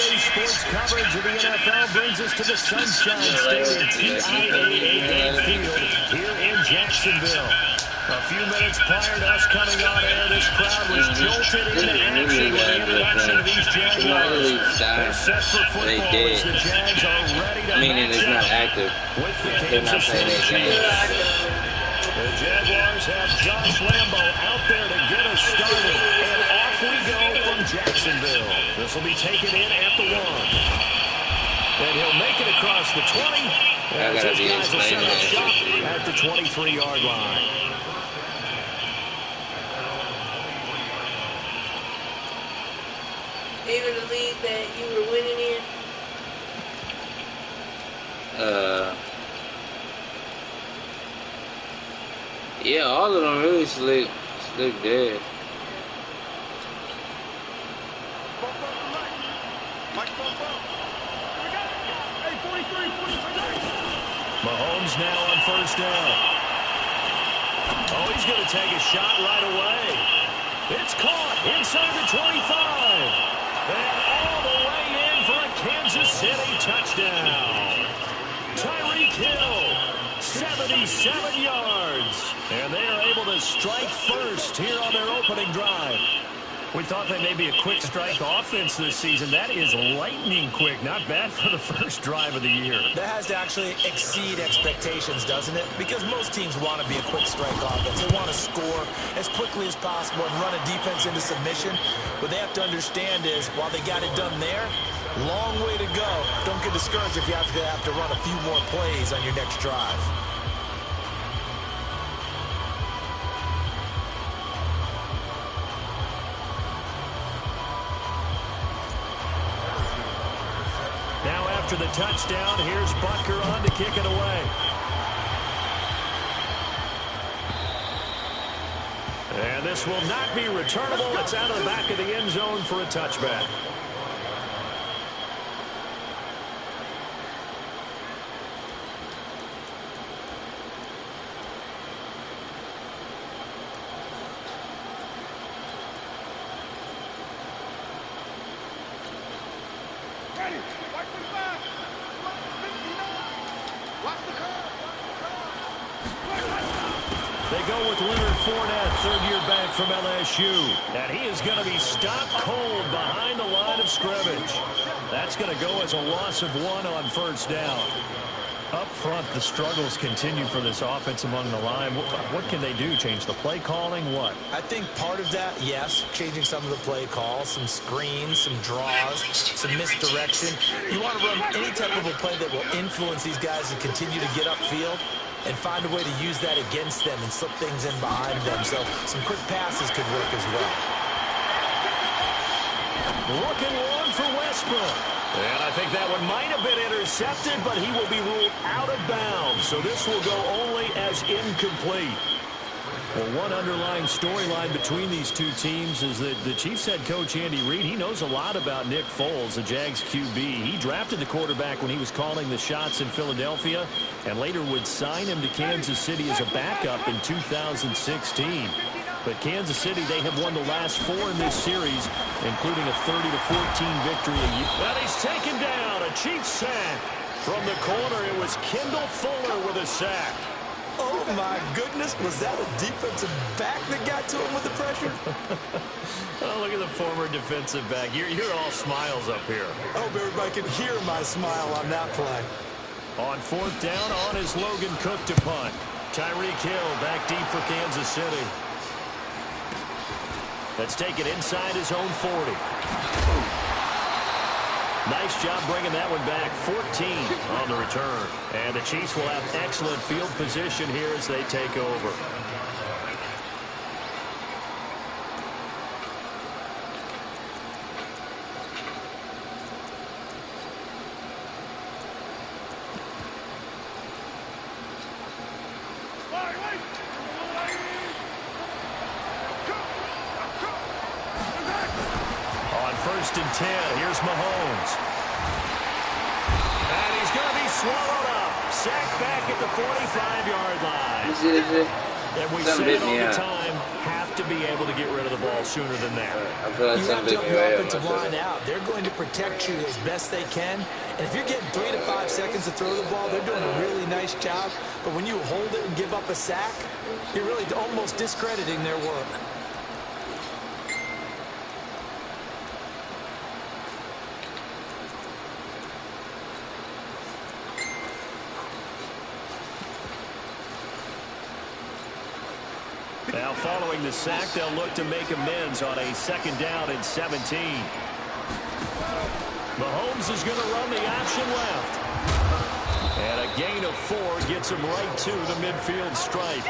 NBA sports coverage of the NFL brings us to the Sunshine State at TIAA Bank Field here in Jacksonville. A few minutes prior to us coming on air, this crowd was jolted into action with the introduction of these Jaguars. They're set for football as the Jags are ready to match up with the Kansas City Chiefs. The Jaguars have Josh Lambo out there to get us started. And off we go from Jacksonville. This will be taken in at the 1. And he'll make it across the 20. As his guys will set up shop at the 23-yard line. Even the league that you were winning in? Yeah, all of them really slick dead. Mahomes now on first down. Oh, he's going to take a shot right away. It's caught inside the 25. And all the way in for a Kansas City touchdown. Tyreek Hill, 77 yards. And they are able to strike first here on their opening drive. We thought they may be a quick strike offense this season. That is lightning quick. Not bad for the first drive of the year. That has to actually exceed expectations, doesn't it? Because most teams want to be a quick strike offense. They want to score as quickly as possible and run a defense into submission. What they have to understand is, while they got it done there, long way to go. Don't get discouraged if you have to run a few more plays on your next drive. Now after the touchdown, here's Butker on to kick it away. And this will not be returnable. It's out of the back of the end zone for a touchback. They go with Leonard Fournette, third-year back from LSU. And he is going to be stopped cold behind the line of scrimmage. That's going to go as a loss of 1 on first down. Up front, the struggles continue for this offense among the line. What can they do? Change the play calling? What? I think part of that, yes, changing some of the play calls, some screens, some draws, some misdirection. You want to run any type of a play that will influence these guys to continue to get upfield and find a way to use that against them and slip things in behind them. So some quick passes could work as well. Looking long for Westbrook. And I think that one might have been intercepted, but he will be ruled out of bounds. So this will go only as incomplete. Well, one underlying storyline between these two teams is that the Chiefs head coach Andy Reid, he knows a lot about Nick Foles, the Jags QB. He drafted the quarterback when he was calling the shots in Philadelphia and later would sign him to Kansas City as a backup in 2016. But Kansas City, they have won the last 4 in this series, including a 30-14 victory. Well, he's taken down. A Chiefs sack. From the corner, it was Kendall Fuller with a sack. Oh, my goodness. Was that a defensive back that got to him with the pressure? Oh, look at the former defensive back. You're all smiles up here. I hope everybody can hear my smile on that play. On fourth down, on is Logan Cook to punt. Tyreek Hill back deep for Kansas City. Let's take it inside his own 40. Nice job bringing that one back. 14 on the return. And the Chiefs will have excellent field position here as they take over. First and 10. Here's Mahomes. And he's going to be swallowed up. Sacked back at the 45-yard line. And we Something say it bit me all the out. time, have to be able to get rid of the ball sooner than that. I feel like You have something to bit help me your right here. offensive line out. They're going to protect you as best they can. And if you're getting 3 to 5 seconds to throw the ball, they're doing a really nice job. But when you hold it and give up a sack, you're really almost discrediting their work. Now following the sack, they'll look to make amends on a 2nd down and 17. Mahomes is going to run the option left. And a gain of 4 gets him right to the midfield stripe.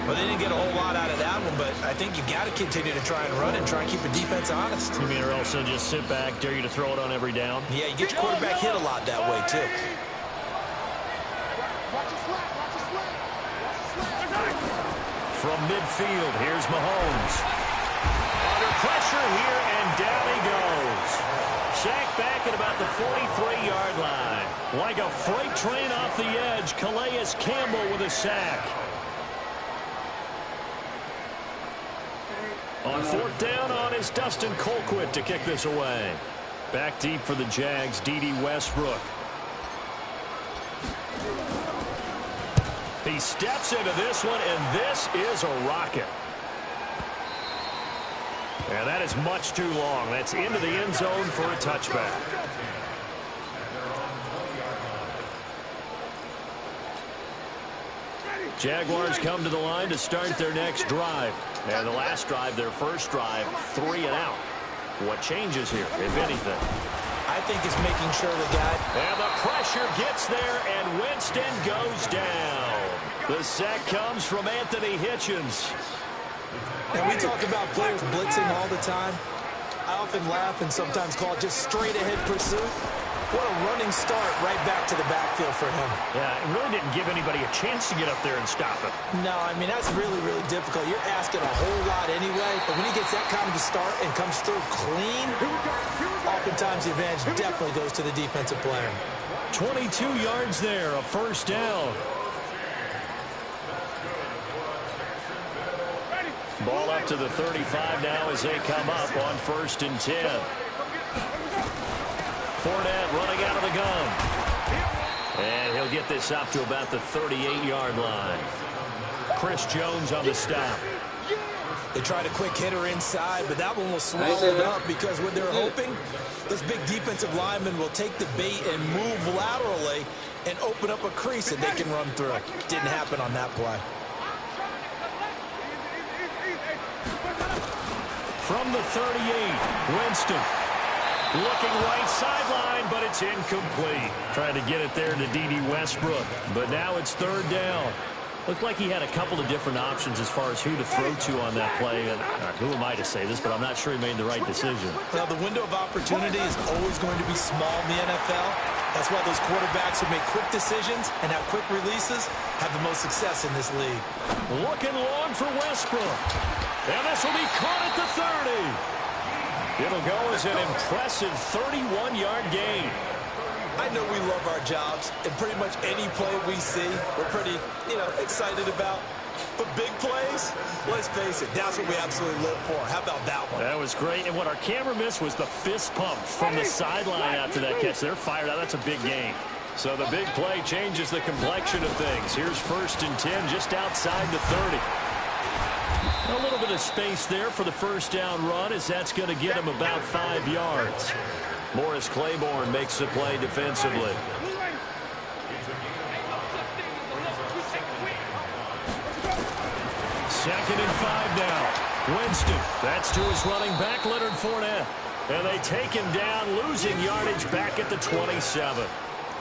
Well, they didn't get a whole lot out of that one, but I think you got to continue to try and run and try and keep the defense honest. You mean or else they'll just sit back, dare you to throw it on every down? Yeah, you get your quarterback hit a lot that way, too. From midfield, here's Mahomes. Under pressure here, and down he goes. Sacked back at about the 43-yard line. Like a freight train off the edge, Calais Campbell with a sack. On 4th down on is Dustin Colquitt to kick this away. Back deep for the Jags, D.D. Westbrook. He steps into this one, and this is a rocket. And that is much too long. That's into the end zone for a touchback. Jaguars come to the line to start their next drive. And the last drive, their first drive, 3 and out. What changes here, if anything? I think it's making sure the guy... And the pressure gets there, and Winston goes down. The sack comes from Anthony Hitchens. And we talk about players blitzing all the time. I often laugh and sometimes call it just straight-ahead pursuit. What a running start right back to the backfield for him. Yeah, it really didn't give anybody a chance to get up there and stop him. No, I mean, that's really, really difficult. You're asking a whole lot anyway, but when he gets that kind of a start and comes through clean, oftentimes the advantage definitely goes to the defensive player. 22 yards there, a first down. Ball up to the 35 now as they come up on 1st and 10. Fournette running out of the gun. And he'll get this up to about the 38-yard line. Chris Jones on the stop. They tried a quick hitter inside, but that one was swallowed up because what they're hoping, this big defensive lineman will take the bait and move laterally and open up a crease that they can run through. Didn't happen on that play. From the 38, Winston. Looking right sideline, but it's incomplete. Trying to get it there to D.D. Westbrook, but now it's 3rd down. Looked like he had a couple of different options as far as who to throw to on that play. And who am I to say this, but I'm not sure he made the right decision. Well, the window of opportunity is always going to be small in the NFL. That's why those quarterbacks who make quick decisions and have quick releases have the most success in this league. Looking long for Westbrook. And this will be caught at the 30. It'll go as an impressive 31-yard gain. I know we love our jobs, and pretty much any play we see, we're pretty, excited about. But big plays, let's face it, that's what we absolutely live for. How about that one? That was great. And what our camera missed was the fist pump from the sideline after that catch. They're fired out. That's a big gain. So the big play changes the complexion of things. Here's 1st and 10 just outside the 30. A little bit of space there for the first down run, as that's going to get him about 5 yards. Morris Claiborne makes the play defensively. Second and 5 now. Winston, that's to his running back, Leonard Fournette. And they take him down, losing yardage back at the 27.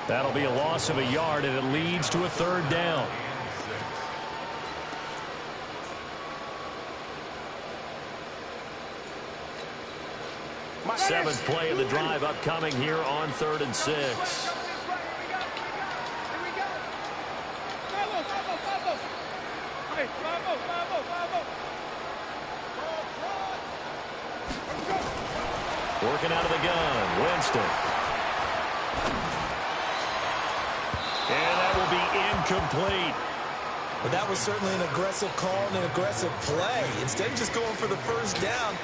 That'll be a loss of a yard, and it leads to a 3rd down. Seventh play of the drive upcoming here on 3rd and 6. Working out of the gun, Winston. And that will be incomplete. But that was certainly an aggressive call and an aggressive play. Instead of just going for the first down,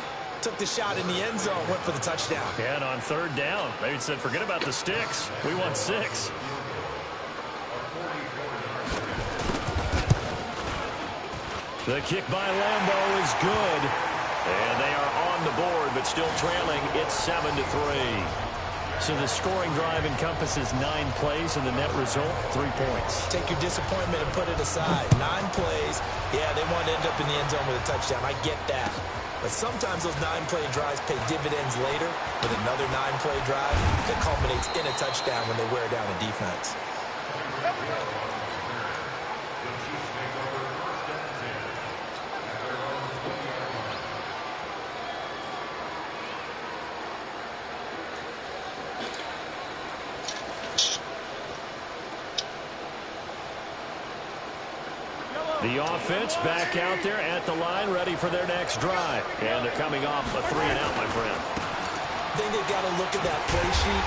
took the shot in the end zone, went for the touchdown. Yeah, and on third down, they said, forget about the sticks. We want 6. The kick by Lambeau is good. And they are on the board, but still trailing. It's 7-3. So the scoring drive encompasses 9 plays, and the net result, 3 points. Take your disappointment and put it aside. 9 plays. Yeah, they want to end up in the end zone with a touchdown. I get that. But sometimes those 9-play drives pay dividends later with another 9-play drive that culminates in a touchdown when they wear down a defense. The offense back out there at the line, ready for their next drive. And they're coming off a 3-and-out, my friend. I think they've got to look at that play sheet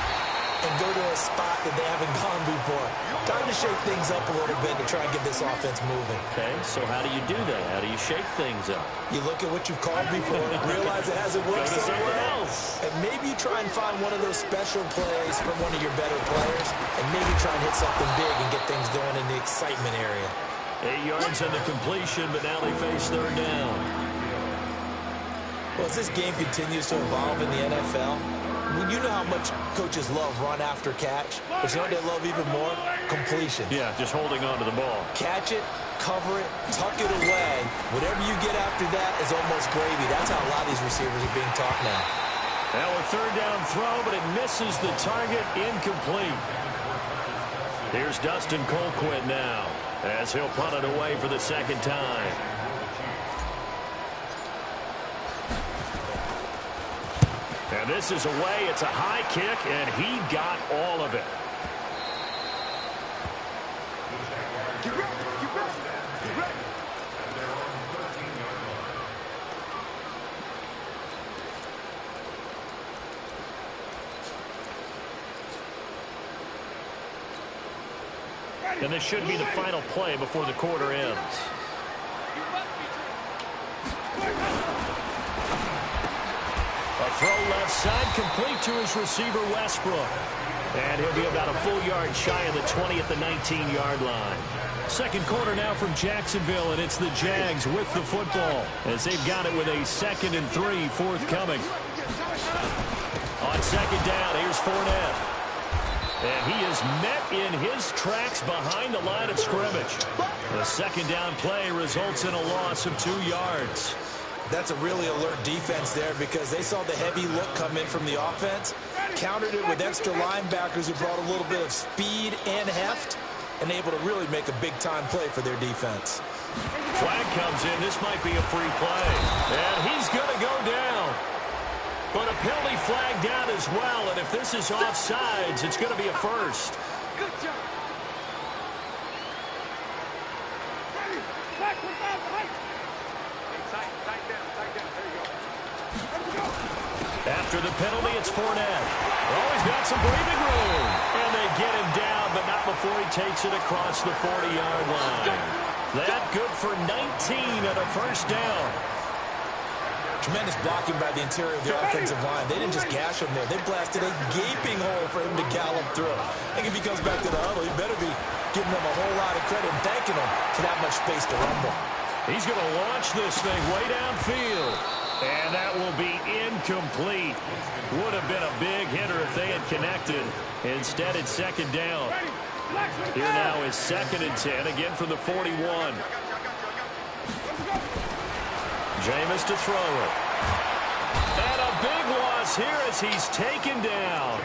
and go to a spot that they haven't gone before. Time to shake things up a little bit to try and get this offense moving. Okay, so how do you do that? How do you shake things up? You look at what you've called before, realize it hasn't worked so well, else. and maybe you try and find one of those special plays from one of your better players, and maybe try and hit something big and get things going in the excitement area. 8 yards on the completion, but now they face third down. Well, as this game continues to evolve in the NFL, you know how much coaches love run after catch, but you know what they love even more? Completion. Yeah, just holding on to the ball. Catch it, cover it, tuck it away. Whatever you get after that is almost gravy. That's how a lot of these receivers are being taught now. Now a third down throw, but it misses the target, incomplete. Here's Dustin Colquitt now, as he'll punt it away for the second time. And this is away. It's a high kick, and he got all of it. And this should be the final play before the quarter ends. A throw left side, complete to his receiver, Westbrook. And he'll be about a full yard shy of the 20 at the 19-yard line. Second quarter now from Jacksonville, and it's the Jags with the football as they've got it with a 2nd and 3 forthcoming. On second down, here's Fournette. And he is met in his tracks behind the line of scrimmage. The second down play results in a loss of 2 yards. That's a really alert defense there because they saw the heavy look come in from the offense, countered it with extra linebackers who brought a little bit of speed and heft, and able to really make a big-time play for their defense. Flag comes in. This might be a free play. And he's going to go down. But a penalty flag down as well, and if this is offsides, it's going to be a first. Good job. After the penalty, it's Fournette. Oh, he's got some breathing room. And they get him down, but not before he takes it across the 40-yard line. That good for 19 and a first down. Tremendous blocking by the interior of the offensive line. They didn't just gash him there. They blasted a gaping hole for him to gallop through. I think if he comes back to the huddle, he better be giving them a whole lot of credit and thanking them for that much space to rumble. He's going to launch this thing way downfield. And that will be incomplete. Would have been a big hitter if they had connected. Instead, it's second down. Here now is 2nd and 10, again from the 41. Jameis to throw it. And a big loss here as he's taken down.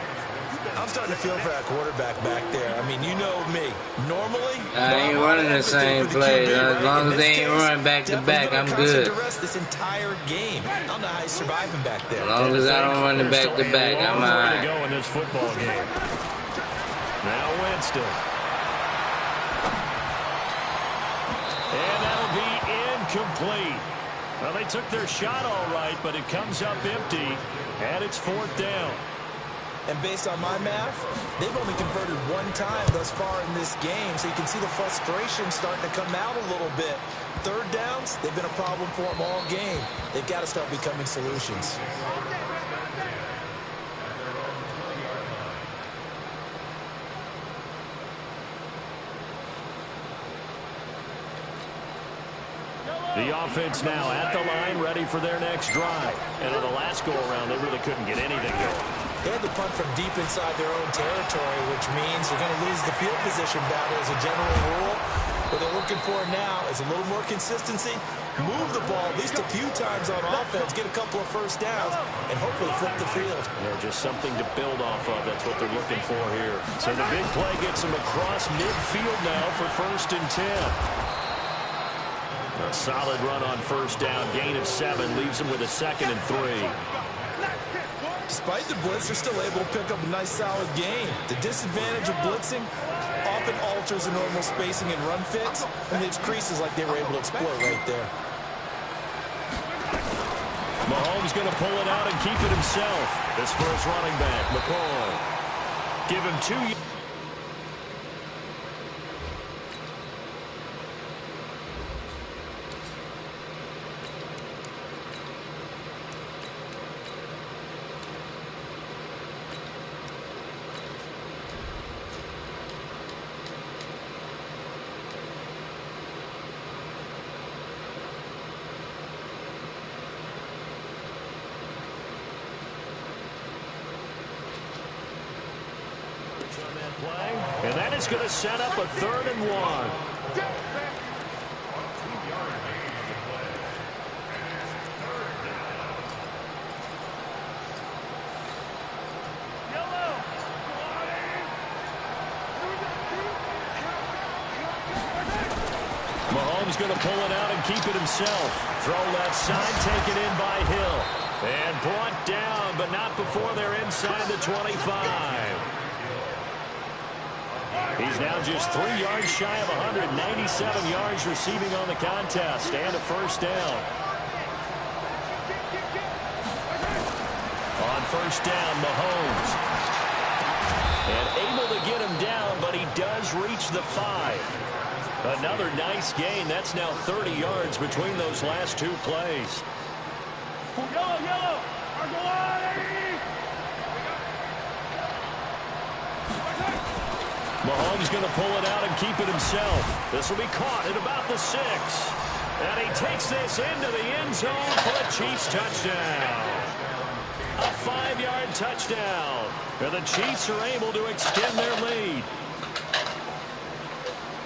I'm starting to feel for that quarterback back there. I mean, you know me. Normally, I ain't running the same play. As long as they ain't running back to back, I'm good. This entire game. I don't know how he's surviving back there. As long as I don't run the back to back, I'm all right. To go in this football game. Now Winston. And that'll be incomplete. Well, they took their shot all right, but it comes up empty, and it's 4th down. And based on my math, they've only converted one time thus far in this game, so you can see the frustration starting to come out a little bit. Third downs, they've been a problem for them all game. They've got to start becoming solutions. The offense now at the line, ready for their next drive. And on the last go-around, they really couldn't get anything going. They had to punt from deep inside their own territory, which means they're going to lose the field position battle as a general rule. What they're looking for now is a little more consistency, move the ball at least a few times on offense, get a couple of first downs, and hopefully flip the field. Just something to build off of. That's what they're looking for here. So the big play gets them across midfield now for 1st and 10. A solid run on first down, gain of 7, leaves them with a 2nd and 3. Despite the blitz, they're still able to pick up a nice, solid gain. The disadvantage of blitzing often alters the normal spacing and run fits, and leaves creases like they were able to exploit right there. Mahomes going to pull it out and keep it himself. This first running back, McCoy. Give him 2. And that is going to set up a 3rd and 1. Mahomes going to pull it out and keep it himself. Throw left side, taken in by Hill. And brought down, but not before they're inside the 25. He's now just 3 yards shy of 197 yards receiving on the contest and a first down. On first down, Mahomes. And able to get him down, but he does reach the 5. Another nice gain. That's now 30 yards between those last 2 plays. Yellow. Mahomes going to pull it out and keep it himself. This will be caught at about the 6. And he takes this into the end zone for a Chiefs touchdown. A 5-yard touchdown. And the Chiefs are able to extend their lead.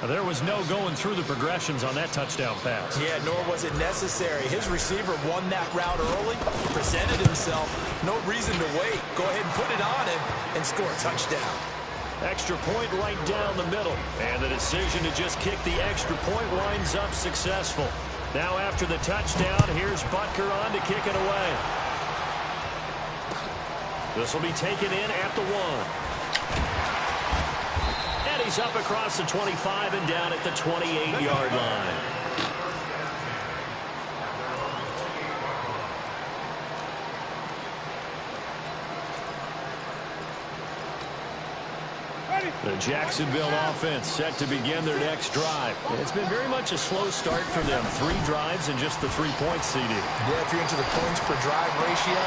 There was no going through the progressions on that touchdown pass. Yeah, nor was it necessary. His receiver won that route early, presented himself. No reason to wait. Go ahead and put it on him and score a touchdown. Extra point right down the middle. And the decision to just kick the extra point winds up successful. Now after the touchdown, here's Butker on to kick it away. This will be taken in at the 1. And he's up across the 25 and down at the 28-yard line. The Jacksonville offense set to begin their next drive. It's been very much a slow start for them. 3 drives and just the 3 points, CD. Yeah, if you're into the points per drive ratio,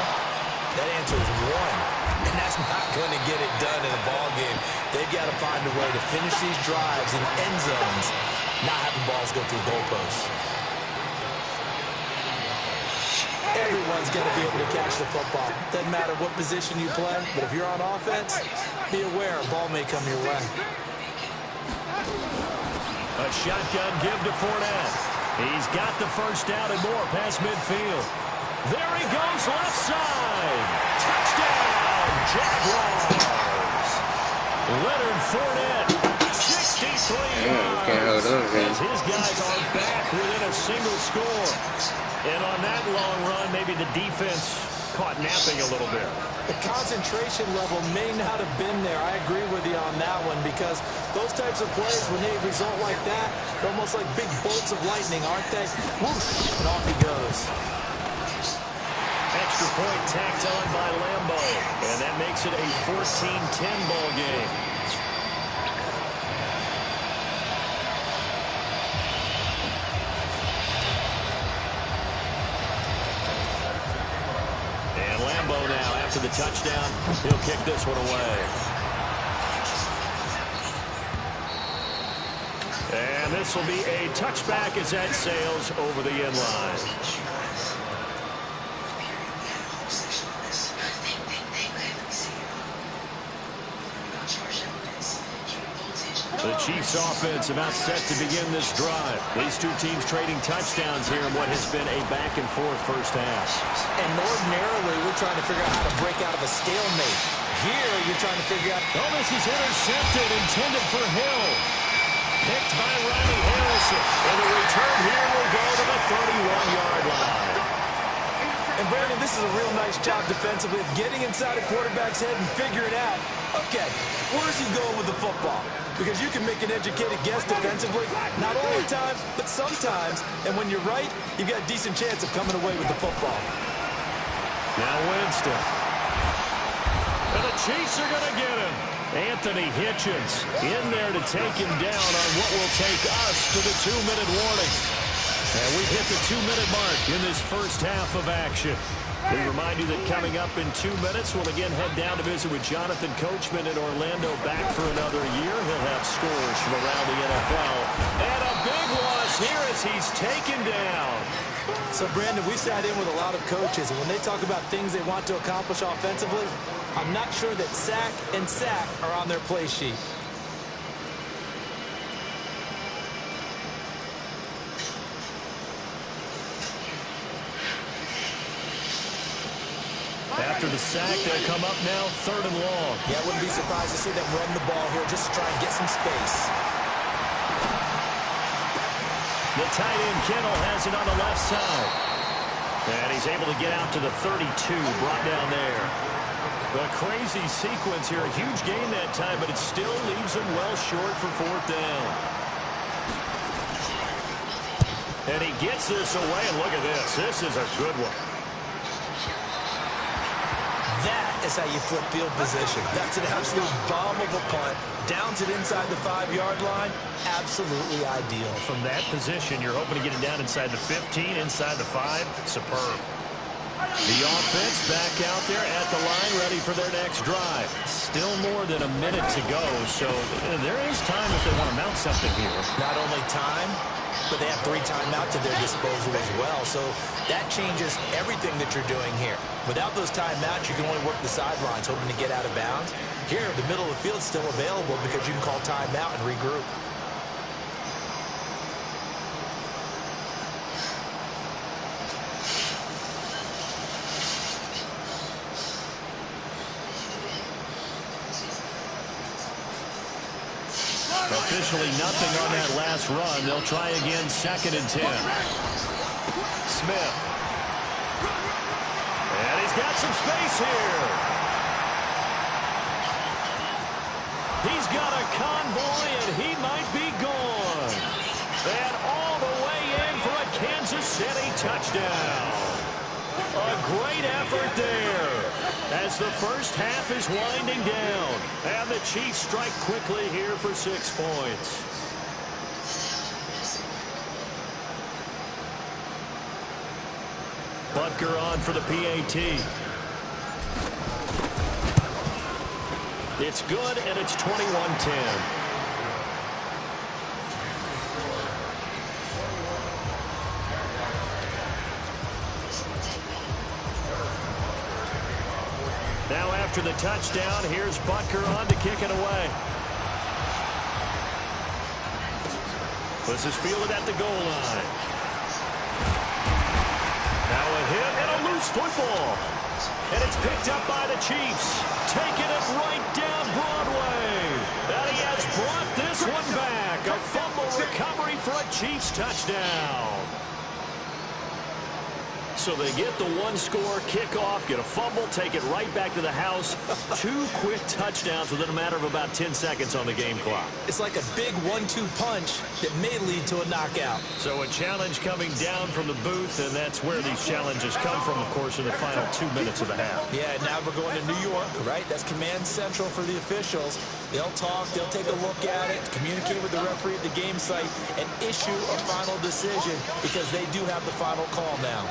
that answer is 1. And that's not going to get it done in a ball game. They've got to find a way to finish these drives in end zones, not having balls go through goalposts. Everyone's going to be able to catch the football. Doesn't matter what position you play, but if you're on offense, be aware a ball may come your way. A shotgun give to Fournette. He's got the first down and more past midfield. There he goes left side. Touchdown, Jaguars. Leonard Fournette, 63 yards. As his guys are back within a single score. And on that long run, maybe the defense caught napping a little bit. The concentration level may not have been there. I agree with you on that one because those types of plays, when they result like that, they're almost like big bolts of lightning, aren't they? Whoosh, and off he goes. extra point tacked on by Lambo. And that makes it a 14-10 ball game. And Lambo now, after the touchdown, he'll kick this one away. And this will be a touchback as that sails over the end line. The Chiefs offense about set to begin this drive. These two teams trading touchdowns here in what has been a back-and-forth first half. And ordinarily, we're trying to figure out how to break out of a stalemate. Here, you're trying to figure out... Oh, this is intercepted, intended for Hill. Picked by Riley Harrison. And the return here will go to the 31-yard line. And Brandon, this is a real nice job defensively of getting inside a quarterback's head and figuring out, okay, where's he going with the football? Because you can make an educated guess defensively, not all the time, but sometimes. And when you're right, you've got a decent chance of coming away with the football. Now Winston. And the Chiefs are going to get him. Anthony Hitchens in there to take him down on what will take us to the 2-minute warning. And we hit the 2-minute mark in this first half of action. We remind you that coming up in 2 minutes, we'll again head down to visit with Jonathan Coachman in Orlando, back for another year. He'll have scores from around the NFL. And a big loss here as he's taken down. So, Brandon, we sat in with a lot of coaches, and when they talk about things they want to accomplish offensively, I'm not sure that sack and sack are on their play sheet. After the sack, they'll come up now, 3rd and long. Yeah, I wouldn't be surprised to see them run the ball here just to try and get some space. The tight end, Kittle, has it on the left side. And he's able to get out to the 32, brought down there. A crazy sequence here. A huge gain that time, but it still leaves him well short for 4th down. And he gets this away, and look at this. This is a good one. That is how you flip field position. That's an absolute bomb of a punt. Downs it inside the 5-yard line. Absolutely ideal. From that position, you're hoping to get it down inside the 15, inside the 5. Superb. The offense back out there at the line, ready for their next drive. Still more than a minute to go, so there is time if they want to mount something here. Not only time, but they have 3 timeouts at their disposal as well. So that changes everything that you're doing here. Without those timeouts, you can only work the sidelines, hoping to get out of bounds. Here, the middle of the field is still available because you can call timeout and regroup. Officially nothing on that last run. They'll try again, 2nd and 10. Smith. And he's got some space here. He's got a convoy, and he might be gone. And all the way in for a Kansas City touchdown. A great effort there as the first half is winding down. And the Chiefs strike quickly here for 6 points. Butker on for the PAT. It's good, and it's 21-10. Now after the touchdown, here's Butker on to kick it away. This is fielded at the goal line. Now a hit and a loose football. And it's picked up by the Chiefs. Taking it right down Broadway. And he has brought this one back. A fumble recovery for a Chiefs touchdown. So they get the one-score kickoff, get a fumble, take it right back to the house. 2 quick touchdowns within a matter of about 10 seconds on the game clock. It's like a big 1-2 punch that may lead to a knockout. So a challenge coming down from the booth, and that's where these challenges come from, of course, in the final 2 minutes of the half. Yeah, now we're going to New York, right? That's command central for the officials. They'll talk, they'll take a look at it, communicate with the referee at the game site, and issue a final decision because they do have the final call now.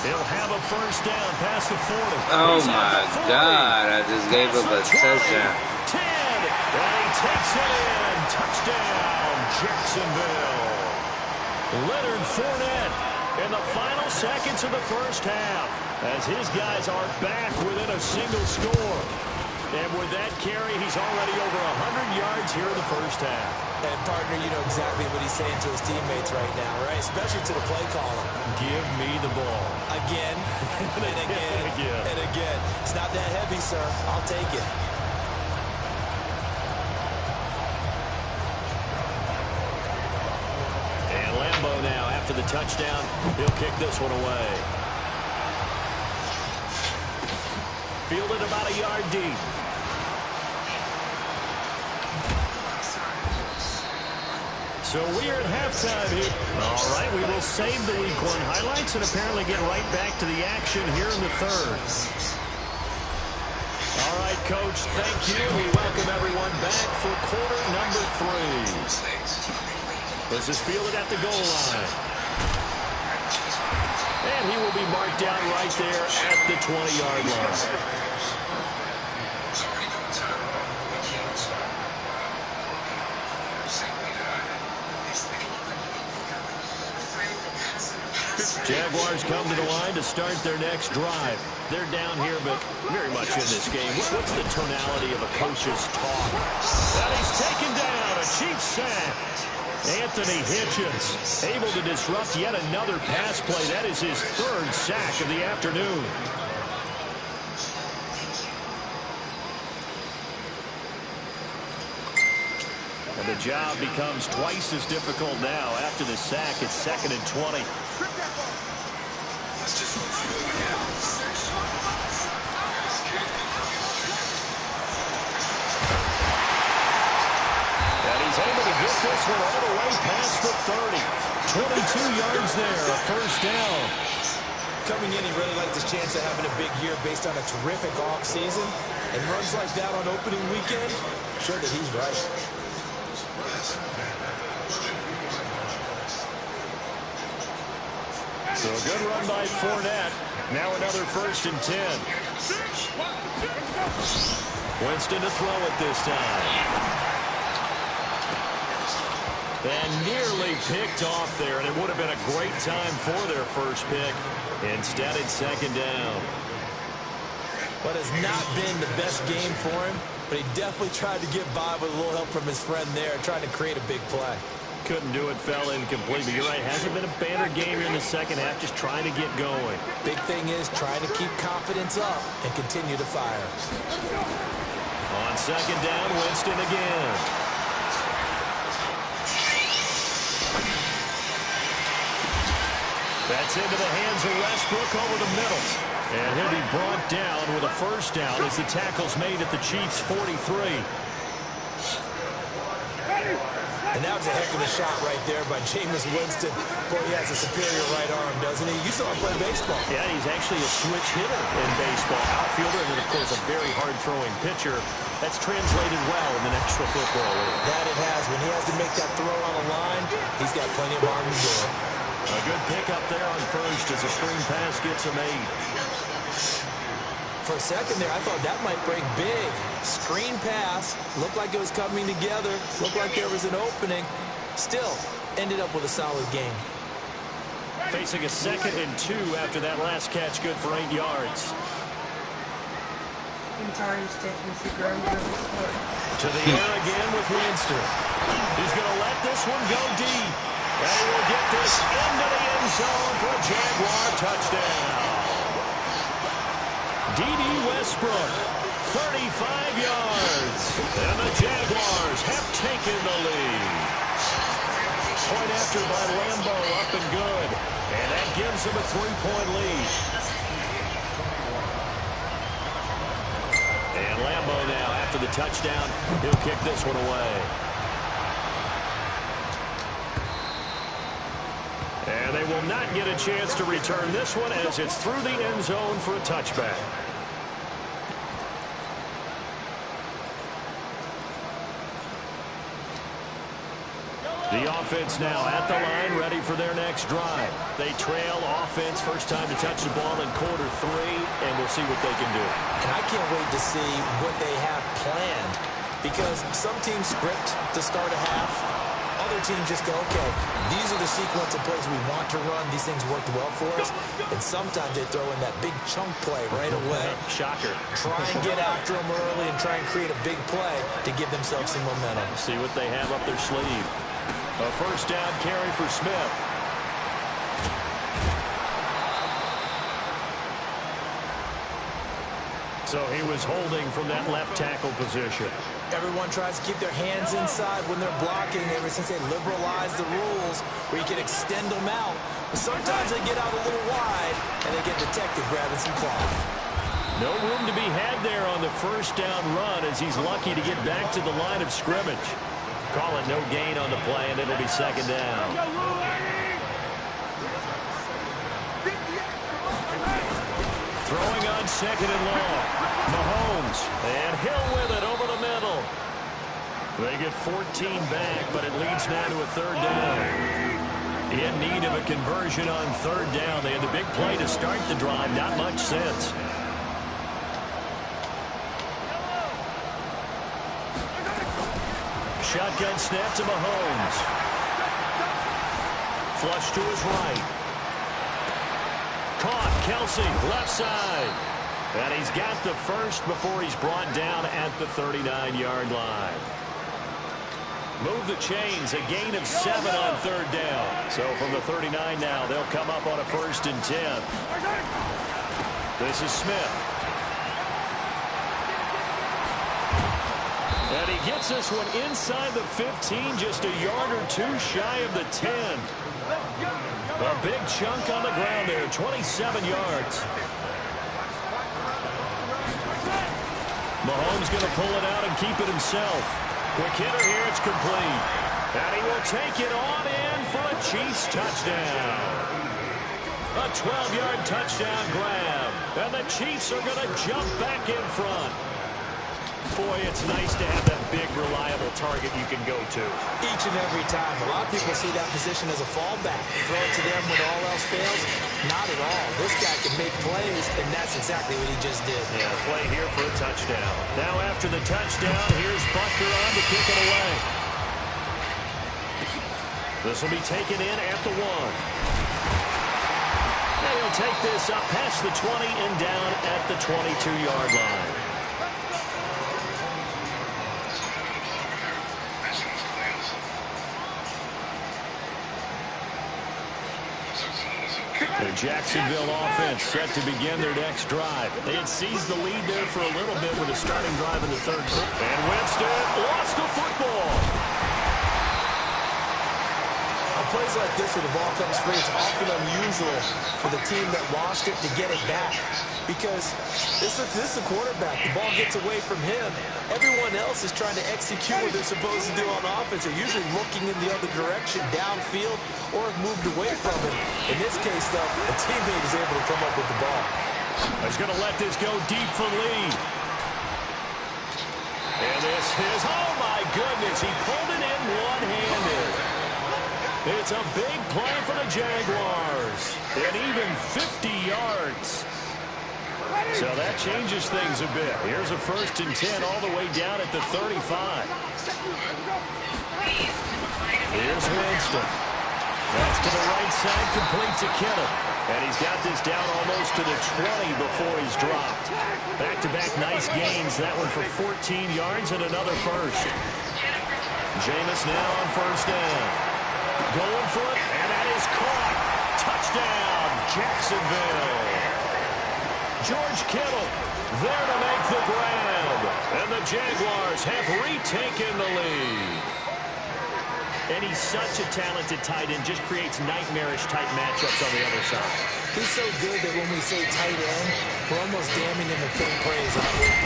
He'll have a first down past the 40. Oh my God, I just gave up a touchdown. 10, and he takes it in. Touchdown, Jacksonville. Leonard Fournette in the final seconds of the first half as his guys are back within a single score. And with that carry, he's already over 100 yards here in the first half. And, partner, you know exactly what he's saying to his teammates right now, right? Especially to the play caller. Give me the ball. Again, and again, and again. It's not that heavy, sir. I'll take it. And Lambeau now, after the touchdown, he'll kick this one away. Fielded about a yard deep. So we are at halftime here. All right, we will save the Week 1 highlights and apparently get right back to the action here in the third. All right, Coach, thank you. We welcome everyone back for quarter number 3. This is fielded at the goal line. And he will be marked down right there at the 20-yard line. Jaguars come to the line to start their next drive. They're down here, but very much in this game. What's the tonality of a coach's talk? And he's taken down, a Chiefs sack. Anthony Hitchens able to disrupt yet another pass play. That is his 3rd sack of the afternoon. And the job becomes twice as difficult now. After the sack, it's 2nd and 20. And he's able to get this one all the way past the 30. 22 yards there, a first down. Coming in, he really liked his chance of having a big year based on a terrific offseason. And runs like that on opening weekend, sure that he's right. So a good run by Fournette. Now another 1st and 10. Winston to throw it this time. And nearly picked off there, and it would have been a great time for their first pick. Instead, it's 2nd down. But has not been the best game for him, but he definitely tried to get by with a little help from his friend there, trying to create a big play. Couldn't do it, fell incomplete, but you're right, hasn't been a banner game here in the second half, just trying to get going. Big thing is trying to keep confidence up and continue to fire. On 2nd down, Winston again. That's into the hands of Westbrook over the middle. And he'll be brought down with a first down as the tackle's made at the Chiefs' 43. And that was a heck of a shot right there by Jameis Winston. Boy, he has a superior right arm, doesn't he? You saw him play baseball. Yeah, he's actually a switch hitter in baseball. Outfielder, and then, of course, a very hard-throwing pitcher. That's translated well in the National Football League. That it has. When he has to make that throw on the line, he's got plenty of arm to do it. A good pickup there on first as a screen pass gets him 8. For a second there, I thought that might break big. Screen pass. Looked like it was coming together. Looked like there was an opening. Still, ended up with a solid game. Facing a 2nd and 2 after that last catch, good for 8 yards. To the air again with Winston. He's going to let this one go deep. And he will get this into the end zone for a Jaguar touchdown. D.D. Westbrook, 35 yards. And the Jaguars have taken the lead. Point after by Lambo, up and good. And that gives him a 3-point lead. And Lambo now, after the touchdown, he'll kick this one away. And they will not get a chance to return this one as it's through the end zone for a touchback. The offense now at the line, ready for their next drive. They trail offense, first time to touch the ball in quarter 3, and we'll see what they can do. And I can't wait to see what they have planned, because some teams script to start a half. Other teams just go, okay, these are the sequence of plays we want to run. These things worked well for us. And sometimes they throw in that big chunk play right away. Shocker. Try and get after them early and try and create a big play to give themselves some momentum. See what they have up their sleeve. A first down carry for Smith. So he was holding from that left tackle position. Everyone tries to keep their hands inside when they're blocking ever since they liberalized the rules where you can extend them out. But sometimes they get out a little wide and they get detected grabbing some cloth. No room to be had there on the first down run as he's lucky to get back to the line of scrimmage. Call it no gain on the play, and it'll be second down. Throwing on second and long. Mahomes, and Hill with it over the middle. They get 14 back, but it leads now to a third down. In need of a conversion on third down. They had the big play to start the drive, not much since. Shotgun snap to Mahomes. Flush to his right. Caught, Kelsey, left side. And he's got the first before he's brought down at the 39-yard line. Move the chains, a gain of 7 on third down. So from the 39 now, they'll come up on a 1st and 10. This is Smith. And he gets this one inside the 15, just a yard or two shy of the 10. A big chunk on the ground there, 27 yards. Mahomes going to pull it out and keep it himself. Quick hitter here, it's complete. And he will take it on in for a Chiefs touchdown. A 12-yard touchdown grab. And the Chiefs are going to jump back in front. Boy, it's nice to have that big, reliable target you can go to. Each and every time. A lot of people see that position as a fallback. Throw it to them when all else fails. Not at all. This guy can make plays, and that's exactly what he just did. Yeah, play here for a touchdown. Now after the touchdown, here's Butker on to kick it away. This will be taken in at the 1. And he'll take this up past the 20 and down at the 22-yard line. The Jacksonville offense set to begin their next drive. They had seized the lead there for a little bit with a starting drive in the third quarter. And Winston lost the football. On plays like this where the ball comes free, it's often unusual for the team that lost it to get it back. Because this is the quarterback. The ball gets away from him. Everyone else is trying to execute what they're supposed to do on offense. They're usually looking in the other direction, downfield, or have moved away from it. In this case, though, a teammate is able to come up with the ball. He's going to let this go deep for Lee. And this is, oh my goodness, he pulled it in one-handed. It's a big play for the Jaguars. And even 50 yards. So that changes things a bit. Here's a 1st and 10 all the way down at the 35. Here's Winston. That's to the right side, complete to Kittle. And he's got this down almost to the 20 before he's dropped. Back-to-back nice gains. That one for 14 yards and another first. Jameis now on 1st down. Going for it, and that is caught. Touchdown, Jacksonville. George Kittle there to make the grab. And the Jaguars have retaken the lead. And he's such a talented tight end, just creates nightmarish-type matchups on the other side. He's so good that when we say tight end, we're almost damning him in faint praise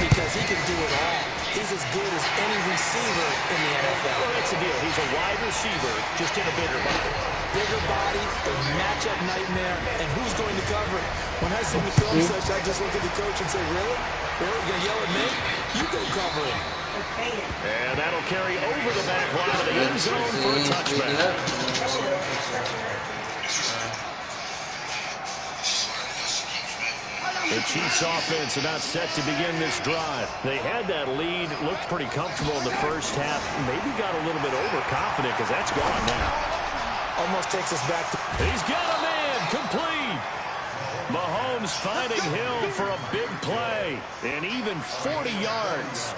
because he can do it all. He's as good as any receiver in the NFL. Well, that's the deal. He's a wide receiver, just in a bigger body. Bigger body, a matchup nightmare, and who's going to cover it? When I see the film session, I just look at the coach and say, really? Really? You're going to yell at me? You go cover it. And that'll carry over the back line of the end zone for a touchback. The Chiefs offense about set to begin this drive. They had that lead, looked pretty comfortable in the first half, maybe got a little bit overconfident because that's gone now. Almost takes us back to... He's got a man, complete. Mahomes finding Hill for a big play, and even 40 yards.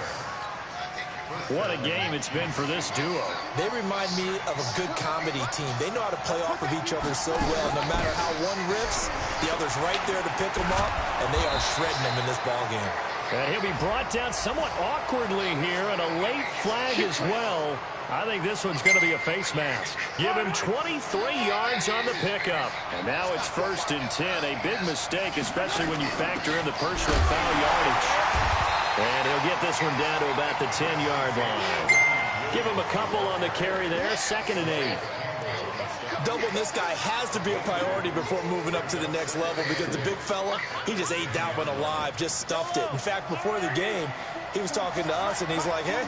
What a game it's been for this duo. They remind me of a good comedy team. They know how to play off of each other so well. No matter how one riffs, the other's right there to pick them up, and they are shredding them in this ballgame. And he'll be brought down somewhat awkwardly here, and a late flag as well. I think this one's going to be a face mask. Give him 23 yards on the pickup. And now it's 1st and 10. A big mistake, especially when you factor in the personal foul yardage. And he'll get this one down to about the 10-yard line. Give him a couple on the carry there. 2nd and 8. Doubling this guy has to be a priority before moving up to the next level because the big fella, he just ate that one alive, just stuffed it. In fact, before the game, he was talking to us, and he's like, hey,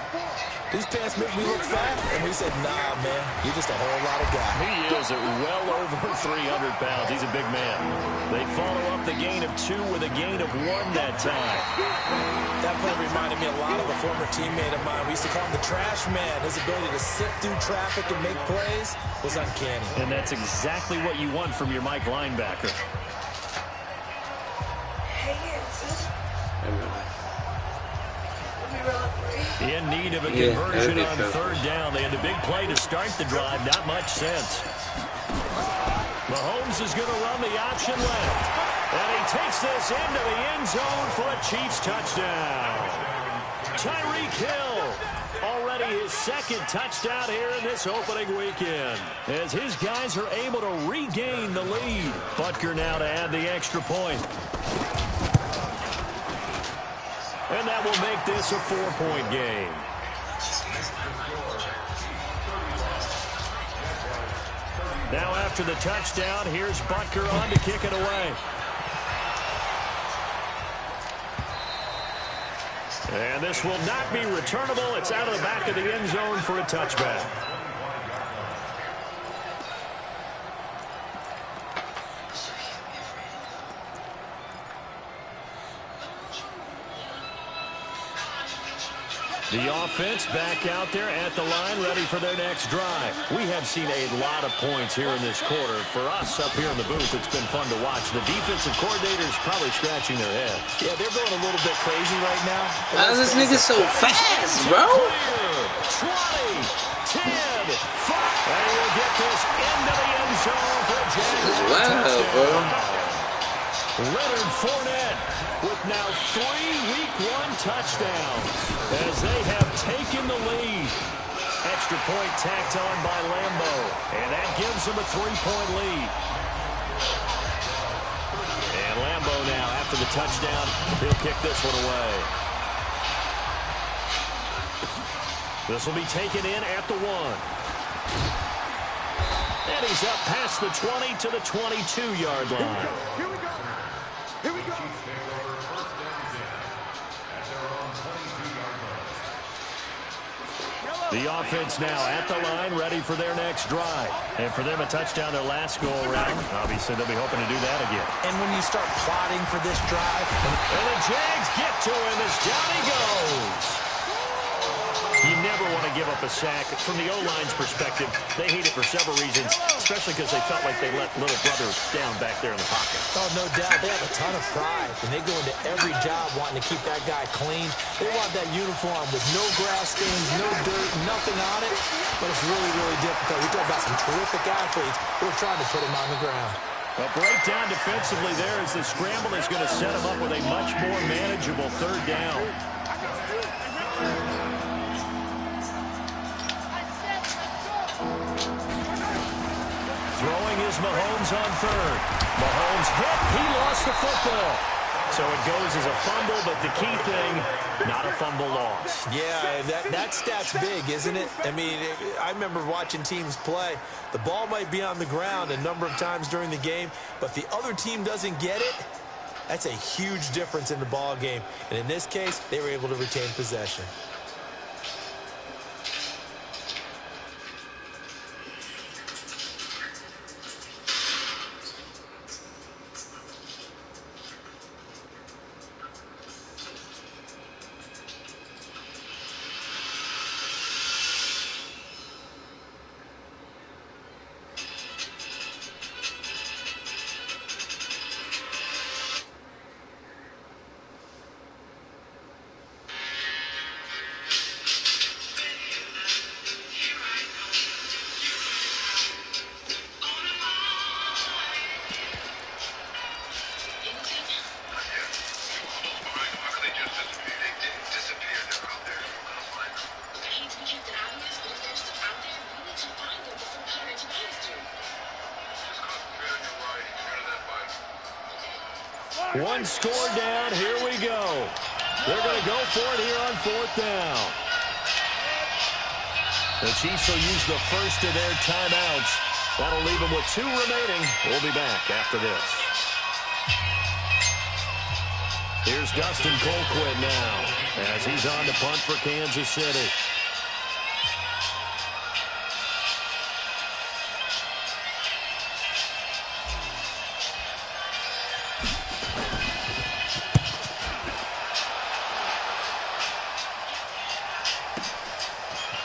these pants make me look fat. And we said, nah, man, you're just a whole lot of guy. He is at well over 300 pounds. He's a big man. They follow up the gain of 2 with a gain of 1 that time. That play reminded me a lot of a former teammate of mine. We used to call him the trash man. His ability to sift through traffic and make plays was uncanny. And that's exactly what you want from your Mike linebacker. In need of a conversion on 3rd down. They had a big play to start the drive. Not much sense. Mahomes is going to run the option left. And he takes this into the end zone for a Chiefs touchdown. Tyreek Hill, already his 2nd touchdown here in this opening weekend. As his guys are able to regain the lead. Butker now to add the extra point. And that will make this a 4-point game. Now after the touchdown, here's Butker on to kick it away. And this will not be returnable. It's out of the back of the end zone for a touchback. The offense back out there at the line, ready for their next drive. We have seen a lot of points here in this quarter. For us up here in the booth, it's been fun to watch. The defensive coordinators probably scratching their heads. Yeah, they're going a little bit crazy right now. How is this nigga so fast, bro? 20, 10, 5. And we'll get this into the end zone for a Jaguars Wow, bro. Leonard Fournette with now 3 Week 1 touchdowns as they have taken the lead. Extra point tacked on by Lambo, and that gives them a 3-point lead. And Lambo now, after the touchdown, he'll kick this one away. This will be taken in at the 1. And he's up past the 20 to the 22-yard line. Here we go. Here we go. The offense now at the line, ready for their next drive. And for them, a touchdown their last go-around. Obviously, they'll be hoping to do that again. And when you start plotting for this drive... And the Jags get to him as down he goes. You never want to give up a sack. From the O-line's perspective, they hate it for several reasons, especially because they felt like they let little brother down back there in the pocket. Oh, no doubt. They have a ton of pride, and they go into every job wanting to keep that guy clean. They want that uniform with no grass stains, no dirt, nothing on it. But it's really, really difficult. We talk about some terrific athletes who are trying to put him on the ground. A breakdown defensively there as the scramble is going to set him up with a much more manageable 3rd down. Throwing is Mahomes on third. Mahomes hit. He lost the football. So it goes as a fumble, but the key thing, not a fumble loss. Yeah, that stat's big, isn't it? I mean, I remember watching teams play. The ball might be on the ground a number of times during the game, but the other team doesn't get it. That's a huge difference in the ball game. And in this case, they were able to retain possession. One score down. Here we go. They're going to go for it here on fourth down. The Chiefs will use the first of their timeouts. That'll leave them with 2 remaining. We'll be back after this. Here's Dustin Colquitt now as he's on to punt for Kansas City.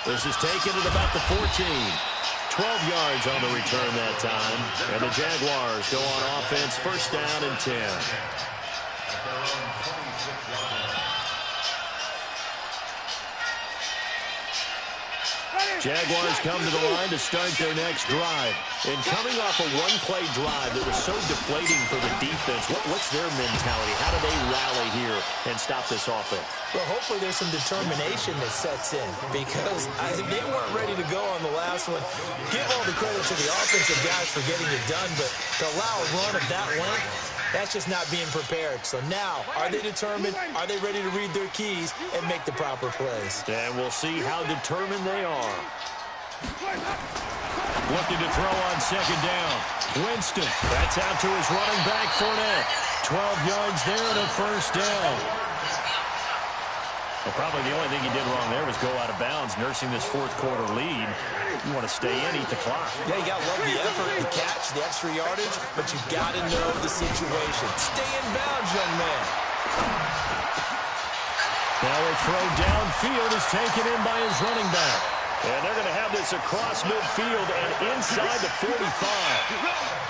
This is taken at about the 14. 12 yards on the return that time. And the Jaguars go on offense, first down and 10. Jaguars come to the line to start their next drive. And coming off a one-play drive that was so deflating for the defense, what's their mentality? How do they rally here and stop this offense? Well, hopefully there's some determination that sets in because they weren't ready to go on the last one. Give all the credit to the offensive guys for getting it done, but to allow a run of that length, that's just not being prepared. So now, are they determined? Are they ready to read their keys and make the proper plays? And we'll see how determined they are. Looking to throw on second down. Winston. That's out to his running back, Fournette. 12 yards there and a first down. Well, probably the only thing he did wrong there was go out of bounds, nursing this fourth quarter lead. You want to stay in, eat the clock. Yeah, you got to love the effort, the catch, the extra yardage, but you got to know the situation. Stay in bounds, young man. Now a throw downfield is taken in by his running back. And they're going to have this across midfield and inside the 45.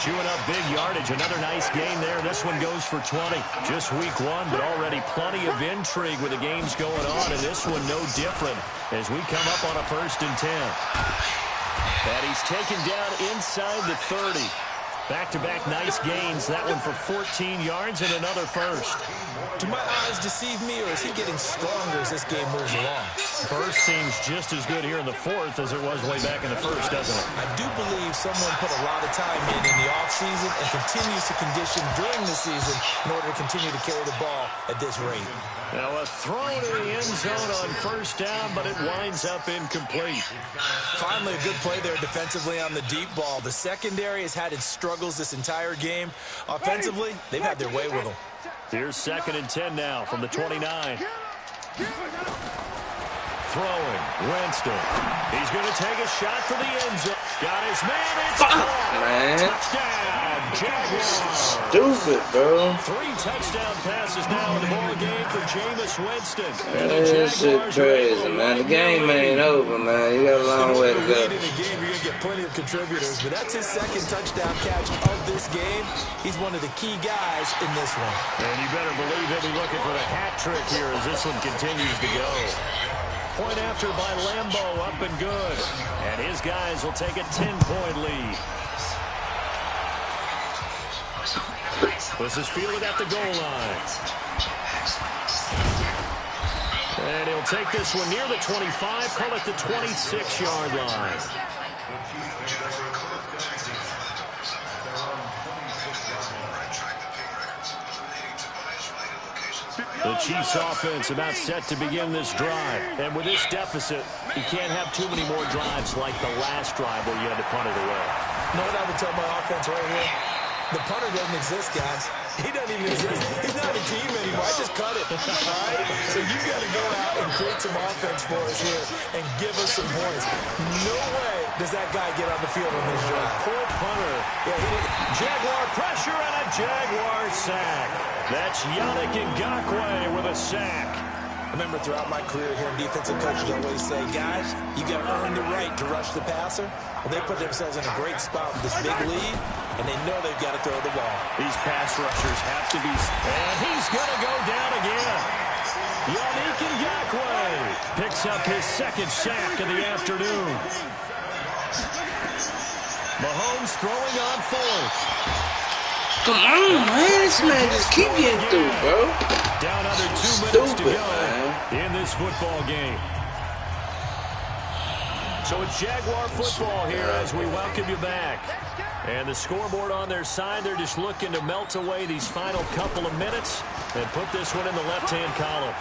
Chewing up big yardage. Another nice gain there. This one goes for 20. Just week 1, but already plenty of intrigue with the games going on. And this one no different as we come up on a 1st and 10. And he's taken down inside the 30. Back-to-back nice gains. That one for 14 yards and another first. Do my eyes deceive me, or is he getting stronger as this game moves along? First seems just as good here in the 4th as it was way back in the 1st, doesn't it? I do believe someone put a lot of time in the offseason and continues to condition during the season in order to continue to carry the ball at this rate. Now a throw to the end zone on first down, but it winds up incomplete. Finally, a good play there defensively on the deep ball. The secondary has had its struggles this entire game. Offensively, they've had their way with them. Here's 2nd and 10 now from the 29. Throwing, Winston. He's going to take a shot for the end zone. Got his man. It's caught. Touchdown, Jaguars. Stupid, bro. 3 touchdown passes now in the ball game for Jameis Winston. That shit crazy, man. The game ain't over, man. You got a long way to go. In the game, you're going to get plenty of contributors, but that's his 2nd touchdown catch of this game. He's one of the key guys in this one. And you better believe he'll be looking for the hat trick here as this one continues to go. Point after by Lambeau, up and good. And his guys will take a 10-point lead. This is fielded at the goal line. And he'll take this one near the 25, call it the 26-yard line. The Chiefs offense about set to begin this drive. And with this deficit, you can't have too many more drives like the last drive where you had to punt it away. You know what I would tell my offense right here? The punter doesn't exist, guys. He doesn't even exist. He's not a team anymore. I just cut it. All right? So you got to go out and create some offense for us here and give us some points. No way does that guy get on the field on this drive. Poor punter. Yeah, Jaguar pressure and a Jaguar sack. That's Yannick Ngakoue with a sack. I remember throughout my career here, defensive coaches always say, guys, you got to earn the right to rush the passer. Well, they put themselves in a great spot with this big lead, and they know they've got to throw the ball. These pass rushers have to be... And he's going to go down again. Yannick Ngakoue picks up his second sack of the afternoon. Mahomes throwing on fourth. Come on, man. This man just keep getting through, bro. Down under 2 minutes to go in this football game. So it's Jaguar football here as we welcome you back. And the scoreboard on their side, they're just looking to melt away these final couple of minutes and put this one in the left-hand column.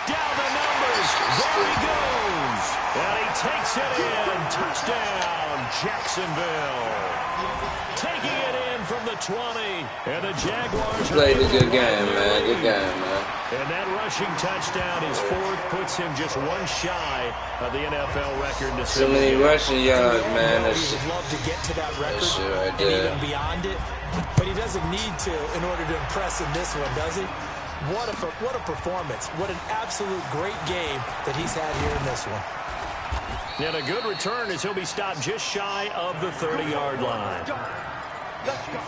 Down the numbers. There he goes. And he takes it in. Touchdown, Jacksonville. Taking it in from the 20. And the Jaguars played a good game, man. Good game, man. And that rushing touchdown is fourth, puts him just one shy of the NFL record. So many rushing yards, man. He would love to get to that record right and even beyond it, but he doesn't need to in order to impress in this one, does he? What a performance. What an absolute great game that he's had here in this one. And a good return as he'll be stopped just shy of the 30-yard line. Let's go.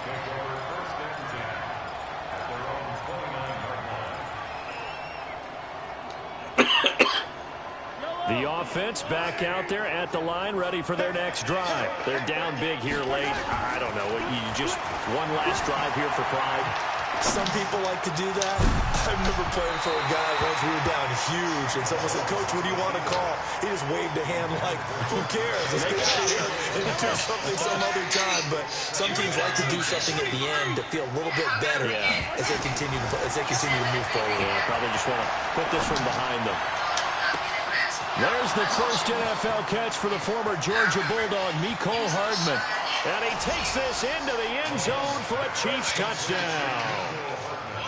The offense back out there at the line, ready for their next drive. They're down big here late. I don't know. You just one last drive here for pride. Some people like to do that. I remember playing for a guy once we were down huge, and someone said, Coach, what do you want to call? He just waved a hand like, who cares? Let's get out of here and do something some other time. But some teams like to do something at the end to feel a little bit better as they continue to move forward. Yeah, probably just want to put this one behind them. There's the first NFL catch for the former Georgia Bulldog, Mecole Hardman. And he takes this into the end zone for a Chiefs touchdown.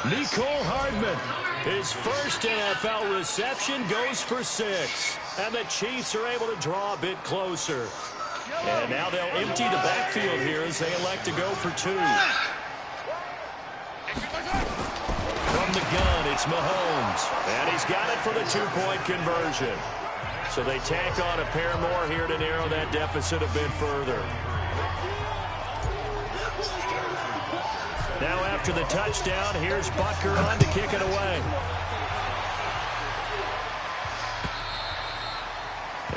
Mecole Hardman, his first NFL reception, goes for 6. And the Chiefs are able to draw a bit closer. And now they'll empty the backfield here as they elect to go for 2. From the gun, it's Mahomes. And he's got it for the 2-point conversion. So they tack on a pair more here to narrow that deficit a bit further. Now after the touchdown, here's Butker on to kick it away.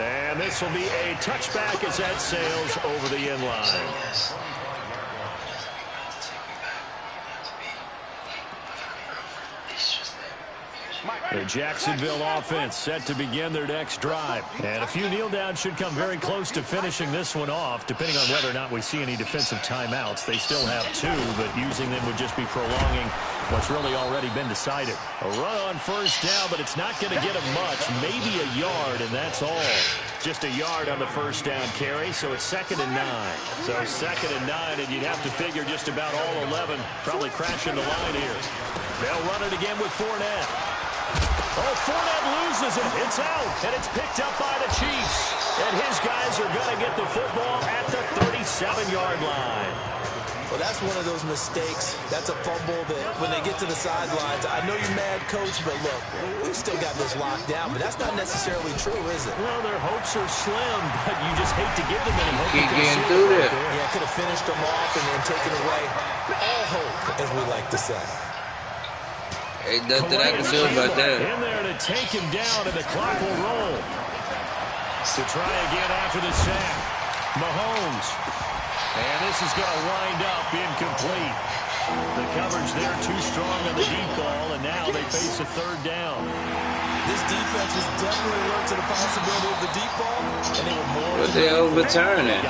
And this will be a touchback as that sails over the end line. The Jacksonville offense set to begin their next drive. And a few kneel downs should come very close to finishing this one off, depending on whether or not we see any defensive timeouts. They still have 2, but using them would just be prolonging what's really already been decided. A run on first down, but it's not going to get him much. Maybe a yard, and that's all. Just a yard on the first down carry, so it's 2nd and 9. So 2nd and 9, and you'd have to figure just about all 11 probably crashing the line here. They'll run it again with Fournette. Oh, Fournette loses it. It's out, and it's picked up by the Chiefs. And his guys are going to get the football at the 37-yard line. Well, that's one of those mistakes. That's a fumble that when they get to the sidelines, I know you're mad, Coach, but look, we've still got this locked down. But that's not necessarily true, is it? Well, their hopes are slim, but you just hate to give them any hope. Keep getting through there. Yeah, could have finished them off and then taken away all hope, as we like to say. Ain't nothing I can do about that. In there to take him down, and the clock will roll. To try again after the sack. Mahomes. And this is going to wind up incomplete. The coverage there too strong on the deep ball, and now they face a 3rd down. This defense was definitely alert to the possibility of the deep ball, and they were more. But they overturn it.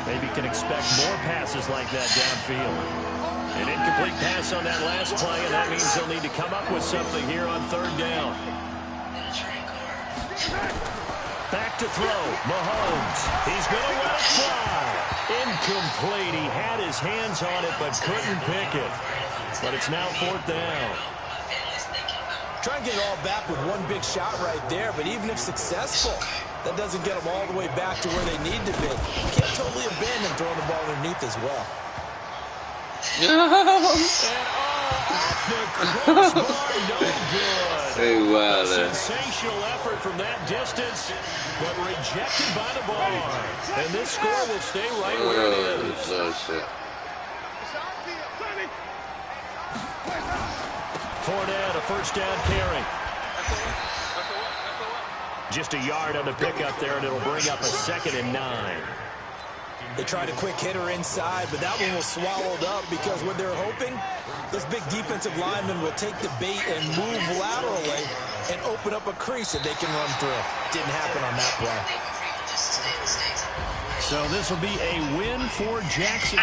Maybe can expect more passes like that downfield. An incomplete pass on that last play, and that means they'll need to come up with something here on third down. Back to throw. Mahomes. He's going to let it fly. Incomplete. He had his hands on it but couldn't pick it. But it's now fourth down. Try and get it all back with one big shot right there, but even if successful, that doesn't get them all the way back to where they need to be. You can't totally abandon throwing the ball underneath as well. And off the crossbar, no good. Hey, wow, A sensational effort from that distance, but rejected by the bar. And this score will stay right where it is. Fournette, a first down carry. Just a yard on the pickup there, and it'll bring up a 2nd and 9. They tried a quick hitter inside, but that one was swallowed up because what they're hoping, this big defensive lineman will take the bait and move laterally and open up a crease that they can run through. Didn't happen on that play. So this will be a win for Jackson.